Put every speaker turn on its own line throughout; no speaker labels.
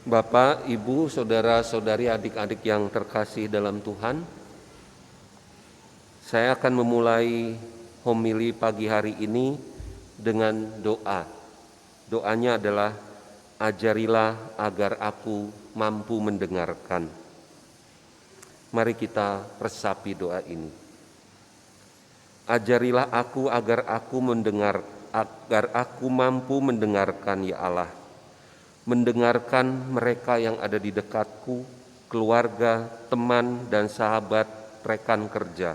Bapak, Ibu, Saudara-saudari, adik-adik yang terkasih dalam Tuhan, saya akan memulai homili pagi hari ini dengan doa. Doanya adalah, ajarilah agar aku mampu mendengarkan. Mari kita resapi doa ini. Ajarilah aku agar aku mampu mendengarkan, ya Allah. Mendengarkan mereka yang ada di dekatku, keluarga, teman, dan sahabat, rekan kerja.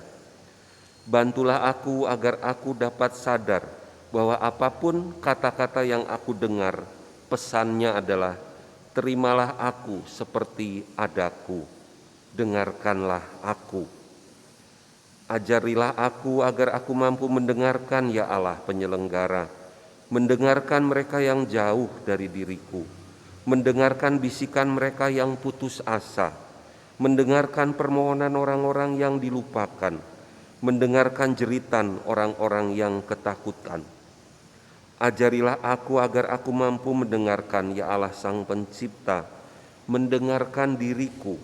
Bantulah aku agar aku dapat sadar bahwa apapun kata-kata yang aku dengar, pesannya adalah, terimalah aku seperti adaku, dengarkanlah aku. Ajarilah aku agar aku mampu mendengarkan, ya Allah penyelenggara, mendengarkan mereka yang jauh dari diriku, mendengarkan bisikan mereka yang putus asa, mendengarkan permohonan orang-orang yang dilupakan, mendengarkan jeritan orang-orang yang ketakutan. Ajarilah aku agar aku mampu mendengarkan, ya Allah Sang Pencipta, mendengarkan diriku.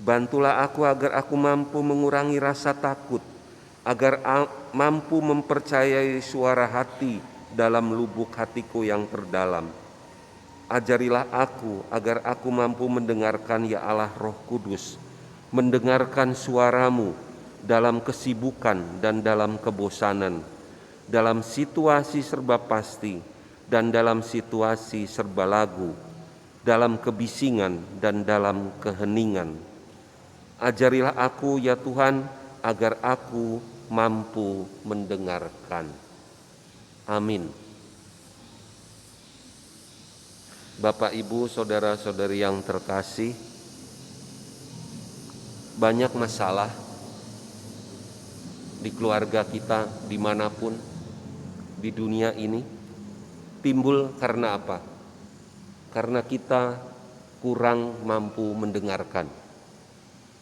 Bantulah aku agar aku mampu mengurangi rasa takut, agar mampu mempercayai suara hati dalam lubuk hatiku yang terdalam. Ajarilah aku agar aku mampu mendengarkan, ya Allah Roh Kudus, mendengarkan suaramu dalam kesibukan dan dalam kebosanan, dalam situasi serba pasti dan dalam situasi serba lagu, dalam kebisingan dan dalam keheningan. Ajarilah aku, ya Tuhan, agar aku mampu mendengarkan. Amin. Bapak, Ibu, Saudara-saudari yang terkasih, banyak masalah di keluarga kita, dimanapun di dunia ini, timbul karena apa? Karena kita kurang mampu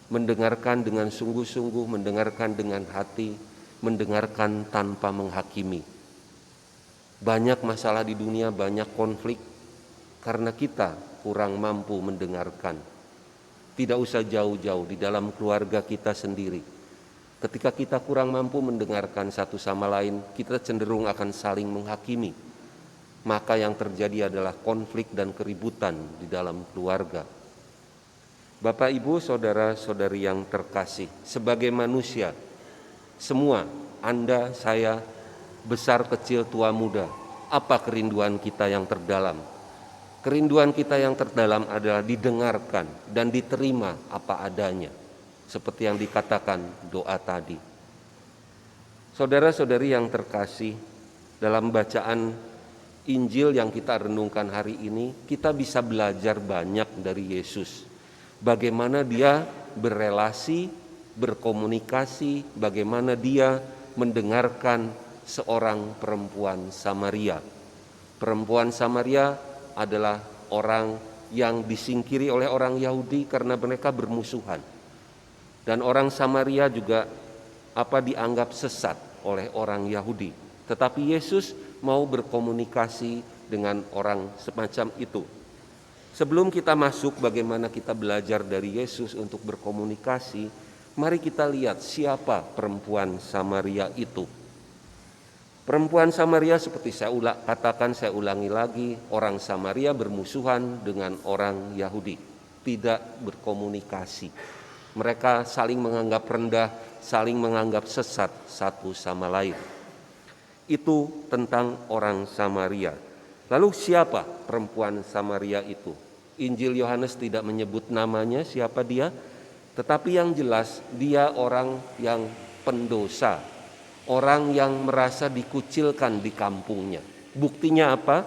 mendengarkan dengan sungguh-sungguh, mendengarkan dengan hati, mendengarkan tanpa menghakimi. Banyak masalah di dunia, banyak konflik, karena kita kurang mampu mendengarkan. Tidak usah jauh-jauh, di dalam keluarga kita sendiri. Ketika kita kurang mampu mendengarkan satu sama lain, kita cenderung akan saling menghakimi. Maka yang terjadi adalah konflik dan keributan di dalam keluarga. Bapak, Ibu, Saudara-saudari yang terkasih, sebagai manusia, semua, Anda, saya, besar, kecil, tua, muda, apa kerinduan kita yang terdalam? Kerinduan kita yang terdalam adalah didengarkan dan diterima apa adanya, seperti yang dikatakan doa tadi. Saudara-saudari yang terkasih, dalam bacaan Injil yang kita renungkan hari ini, kita bisa belajar banyak dari Yesus. Bagaimana dia berelasi, berkomunikasi, bagaimana dia mendengarkan seorang perempuan Samaria. Perempuan Samaria adalah orang yang disingkiri oleh orang Yahudi karena mereka bermusuhan. Dan orang Samaria juga dianggap sesat oleh orang Yahudi. Tetapi Yesus mau berkomunikasi dengan orang semacam itu. Sebelum kita masuk bagaimana kita belajar dari Yesus untuk berkomunikasi, mari kita lihat siapa perempuan Samaria itu. Perempuan Samaria, seperti saya ulangi lagi, orang Samaria bermusuhan dengan orang Yahudi, tidak berkomunikasi. Mereka saling menganggap rendah, saling menganggap sesat satu sama lain. Itu tentang orang Samaria. Lalu siapa perempuan Samaria itu? Injil Yohanes tidak menyebut namanya, siapa dia, tetapi yang jelas dia orang yang pendosa, orang yang merasa dikucilkan di kampungnya. Buktinya apa?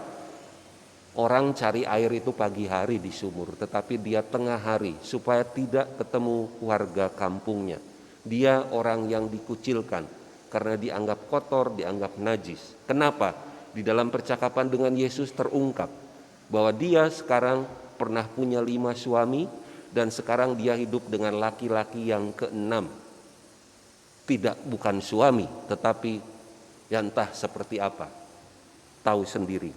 Orang cari air itu pagi hari di sumur, tetapi dia tengah hari supaya tidak ketemu warga kampungnya. Dia orang yang dikucilkan karena dianggap kotor, dianggap najis. Kenapa? Di dalam percakapan dengan Yesus terungkap bahwa dia sekarang pernah punya 5 suami dan sekarang dia hidup dengan laki-laki yang ke-6. Bukan suami, tetapi yang entah seperti apa, tahu sendiri.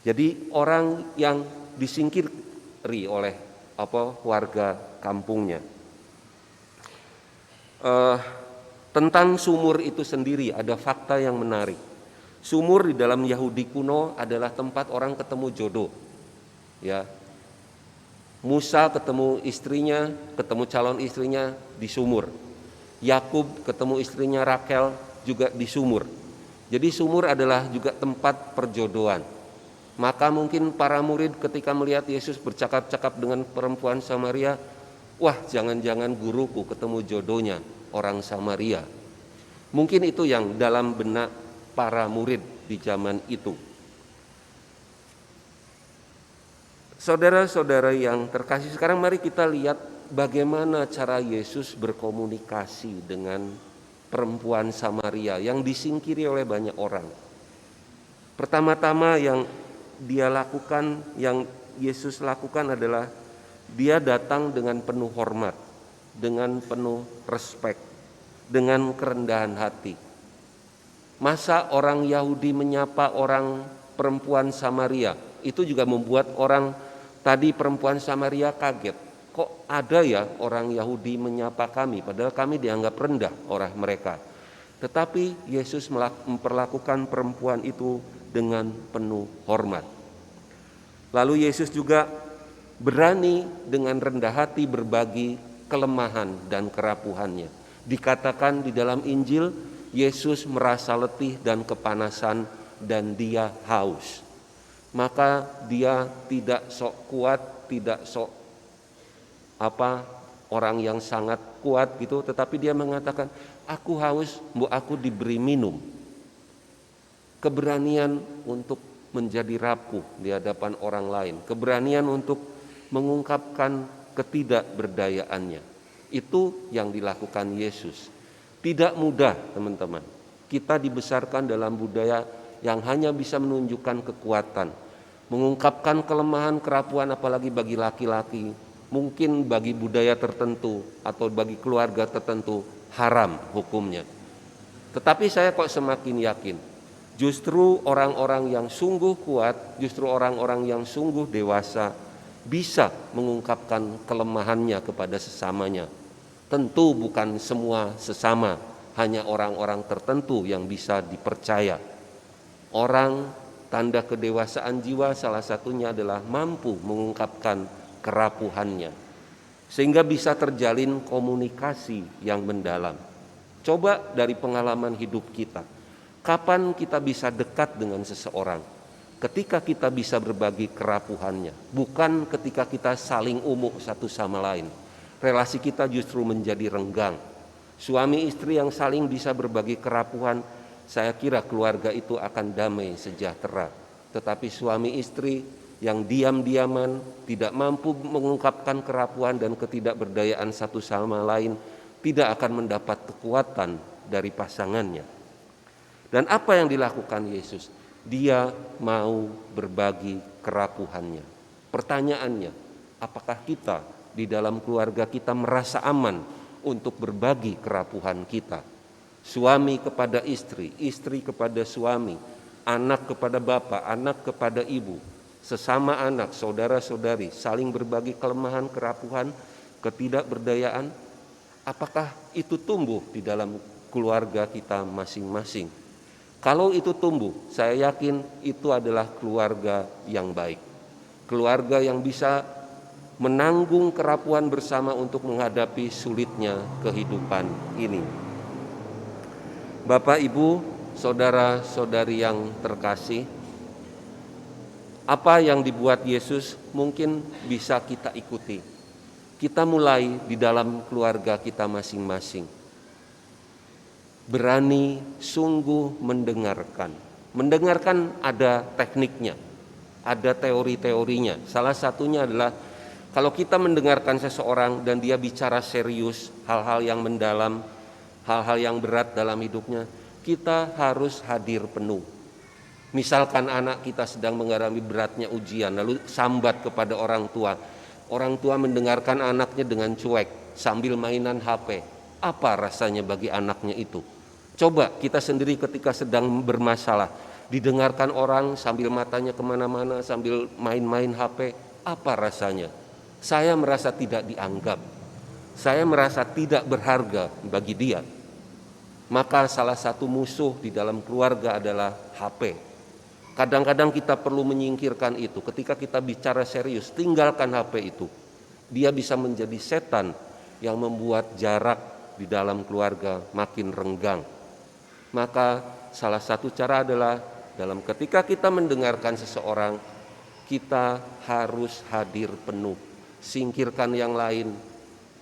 Jadi orang yang disingkiri oleh warga kampungnya. Tentang sumur itu sendiri ada fakta yang menarik. Sumur di dalam Yahudi kuno adalah tempat orang ketemu jodoh. Ya. Musa ketemu istrinya, ketemu calon istrinya di sumur. Yakub ketemu istrinya Rakel juga di sumur. Jadi sumur adalah juga tempat perjodohan. Maka mungkin para murid ketika melihat Yesus bercakap-cakap dengan perempuan Samaria, wah, jangan-jangan guruku ketemu jodohnya orang Samaria. Mungkin itu yang dalam benak para murid di zaman itu. Saudara-saudara yang terkasih, sekarang mari kita lihat bagaimana cara Yesus berkomunikasi dengan perempuan Samaria yang disingkiri oleh banyak orang. Pertama-tama yang Yesus lakukan adalah dia datang dengan penuh hormat, dengan penuh respek, dengan kerendahan hati. Masa orang Yahudi menyapa orang perempuan Samaria, itu juga membuat orang tadi perempuan Samaria kaget. Kok ada ya orang Yahudi menyapa kami, padahal kami dianggap rendah oleh mereka. Tetapi Yesus memperlakukan perempuan itu dengan penuh hormat. Lalu Yesus juga berani dengan rendah hati berbagi kelemahan dan kerapuhannya. Dikatakan di dalam Injil, Yesus merasa letih dan kepanasan dan dia haus. Maka dia tidak sok kuat, tidak sok orang yang sangat kuat gitu, tetapi dia mengatakan, aku haus, aku diberi minum. Keberanian untuk menjadi rapuh di hadapan orang lain, keberanian untuk mengungkapkan ketidakberdayaannya. Itu yang dilakukan Yesus. Tidak mudah, teman-teman. Kita dibesarkan dalam budaya yang hanya bisa menunjukkan kekuatan, mengungkapkan kelemahan, kerapuhan, apalagi bagi laki-laki, mungkin bagi budaya tertentu atau bagi keluarga tertentu haram hukumnya. Tetapi saya kok semakin yakin, justru orang-orang yang sungguh kuat, justru orang-orang yang sungguh dewasa bisa mengungkapkan kelemahannya kepada sesamanya. Tentu bukan semua sesama, hanya orang-orang tertentu yang bisa dipercaya. Orang tanda kedewasaan jiwa salah satunya adalah mampu mengungkapkan kerapuhannya, sehingga bisa terjalin komunikasi yang mendalam. Coba dari pengalaman hidup kita, kapan kita bisa dekat dengan seseorang? Ketika kita bisa berbagi kerapuhannya, bukan ketika kita saling umuk satu sama lain. Relasi kita justru menjadi renggang. Suami istri yang saling bisa berbagi kerapuhan, saya kira keluarga itu akan damai sejahtera. Tetapi suami istri yang diam-diaman, tidak mampu mengungkapkan kerapuhan dan ketidakberdayaan satu sama lain, tidak akan mendapat kekuatan dari pasangannya. Dan apa yang dilakukan Yesus? Dia mau berbagi kerapuhannya. Pertanyaannya, apakah kita di dalam keluarga kita merasa aman untuk berbagi kerapuhan kita? Suami kepada istri, istri kepada suami, anak kepada bapak, anak kepada ibu, sesama anak, saudara-saudari, saling berbagi kelemahan, kerapuhan, ketidakberdayaan. Apakah itu tumbuh di dalam keluarga kita masing-masing? Kalau itu tumbuh, saya yakin itu adalah keluarga yang baik. Keluarga yang bisa menanggung kerapuhan bersama untuk menghadapi sulitnya kehidupan ini. Bapak, Ibu, saudara-saudari yang terkasih, apa yang dibuat Yesus mungkin bisa kita ikuti. Kita mulai di dalam keluarga kita masing-masing. Berani sungguh mendengarkan. Mendengarkan ada tekniknya, ada teori-teorinya. Salah satunya adalah kalau kita mendengarkan seseorang dan dia bicara serius, hal-hal yang mendalam, hal-hal yang berat dalam hidupnya, kita harus hadir penuh. Misalkan anak kita sedang mengalami beratnya ujian, lalu sambat kepada orang tua. Orang tua mendengarkan anaknya dengan cuek sambil mainan HP. Apa rasanya bagi anaknya itu? Coba kita sendiri ketika sedang bermasalah, Didengarkan orang sambil matanya kemana-mana, sambil main-main HP, apa rasanya? Saya merasa tidak dianggap. Saya merasa tidak berharga bagi dia. Maka salah satu musuh di dalam keluarga adalah HP. Kadang-kadang kita perlu menyingkirkan itu. Ketika kita bicara serius, tinggalkan HP itu. Dia bisa menjadi setan yang membuat jarak di dalam keluarga makin renggang. Maka salah satu cara adalah ketika kita mendengarkan seseorang, kita harus hadir penuh. Singkirkan yang lain,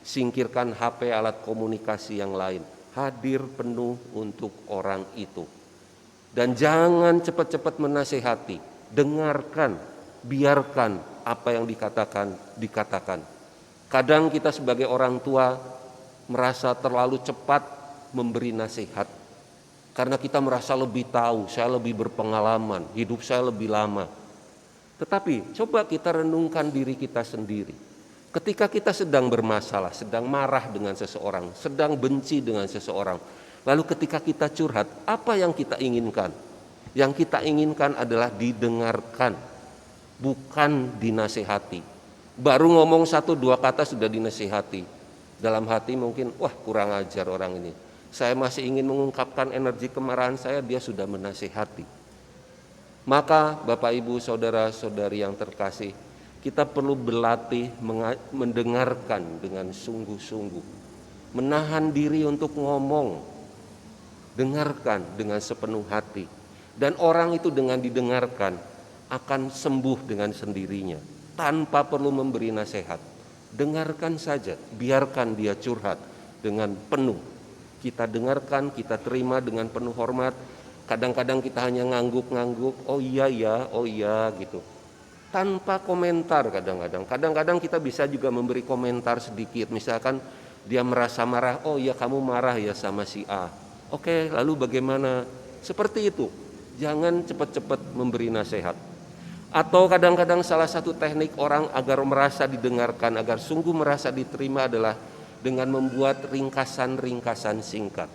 singkirkan HP, alat komunikasi yang lain. Hadir penuh untuk orang itu. Dan jangan cepat-cepat menasehati. Dengarkan, biarkan apa yang dikatakan. Kadang kita sebagai orang tua merasa terlalu cepat memberi nasihat. Karena kita merasa lebih tahu, saya lebih berpengalaman, hidup saya lebih lama. Tetapi coba kita renungkan diri kita sendiri. Ketika kita sedang bermasalah, sedang marah dengan seseorang, sedang benci dengan seseorang, lalu ketika kita curhat, apa yang kita inginkan? Yang kita inginkan adalah didengarkan, bukan dinasehati. Baru ngomong 1-2 kata sudah dinasehati. Dalam hati mungkin, wah kurang ajar orang ini. Saya masih ingin mengungkapkan energi kemarahan saya, dia sudah menasehati. Maka Bapak Ibu saudara-saudari yang terkasih, kita perlu berlatih mendengarkan dengan sungguh-sungguh. Menahan diri untuk ngomong. Dengarkan dengan sepenuh hati. Dan orang itu dengan didengarkan akan sembuh dengan sendirinya, tanpa perlu memberi nasihat. Dengarkan saja, biarkan dia curhat dengan penuh. Kita dengarkan, kita terima dengan penuh hormat. Kadang-kadang kita hanya ngangguk-ngangguk, oh iya ya, oh iya gitu. Tanpa komentar kadang-kadang. Kadang-kadang kita bisa juga memberi komentar sedikit. Misalkan dia merasa marah, oh iya kamu marah ya sama si A. Oke, lalu bagaimana? Seperti itu. Jangan cepat-cepat memberi nasihat. Atau kadang-kadang salah satu teknik orang agar merasa didengarkan, agar sungguh merasa diterima adalah dengan membuat ringkasan-ringkasan singkat.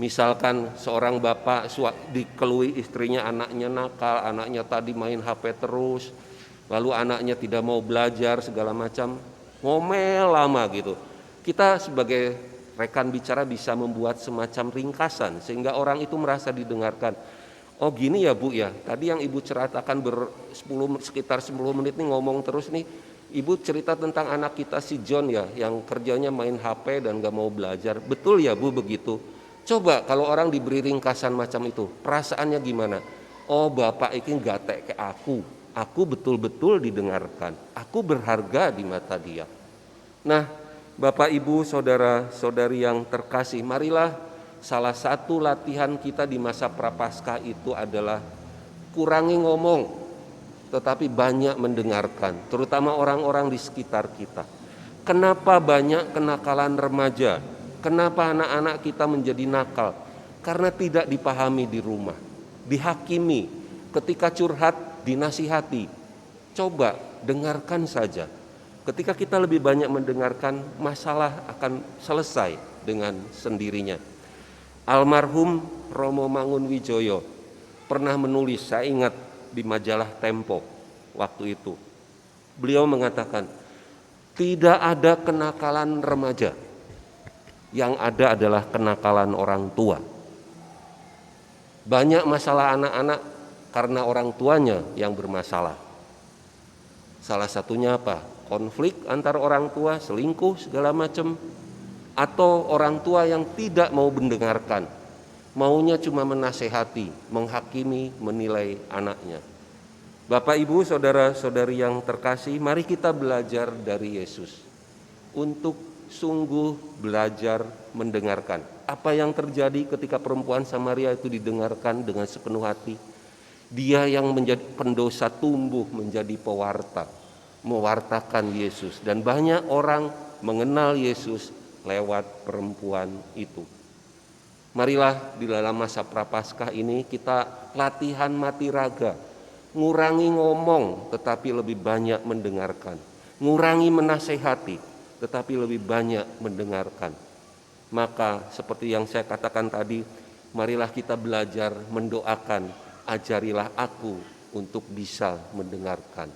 Misalkan seorang bapak dikeluhi istrinya, anaknya nakal, anaknya tadi main HP terus, lalu anaknya tidak mau belajar segala macam, ngomel lama gitu. Kita sebagai rekan bicara bisa membuat semacam ringkasan sehingga orang itu merasa didengarkan. Oh gini ya Bu ya, tadi yang Ibu ceritakan sekitar 10 menit nih ngomong terus nih, Ibu cerita tentang anak kita si John ya, yang kerjanya main HP dan gak mau belajar. Betul ya Bu begitu? Coba kalau orang diberi ringkasan macam itu, perasaannya gimana? Oh Bapak ini gatek ke aku betul-betul didengarkan, aku berharga di mata dia. Nah Bapak Ibu saudara-saudari yang terkasih, marilah salah satu latihan kita di masa Prapaskah itu adalah kurangi ngomong, tetapi banyak mendengarkan, terutama orang-orang di sekitar kita. Kenapa banyak kenakalan remaja? Kenapa anak-anak kita menjadi nakal? Karena tidak dipahami di rumah, dihakimi, ketika curhat dinasihati. Coba dengarkan saja. Ketika kita lebih banyak mendengarkan, masalah akan selesai dengan sendirinya. Almarhum Romo Mangunwijoyo pernah menulis, saya ingat di majalah Tempo waktu itu. Beliau mengatakan, tidak ada kenakalan remaja, yang ada adalah kenakalan orang tua. Banyak masalah anak-anak karena orang tuanya yang bermasalah. Salah satunya apa? Konflik antar orang tua, selingkuh segala macam, atau orang tua yang tidak mau mendengarkan, maunya cuma menasehati, menghakimi, menilai anaknya. Bapak Ibu saudara-saudari yang terkasih, mari kita belajar dari Yesus untuk sungguh belajar mendengarkan. Apa yang terjadi ketika perempuan Samaria itu didengarkan dengan sepenuh hati? Dia yang menjadi pendosa tumbuh menjadi pewarta, mewartakan Yesus, dan banyak orang mengenal Yesus lewat perempuan itu. Marilah di dalam masa Prapaskah ini kita latihan mati raga, ngurangi ngomong tetapi lebih banyak mendengarkan, ngurangi menasehati tetapi lebih banyak mendengarkan. Maka seperti yang saya katakan tadi, marilah kita belajar mendoakan ajarilah aku untuk bisa mendengarkan.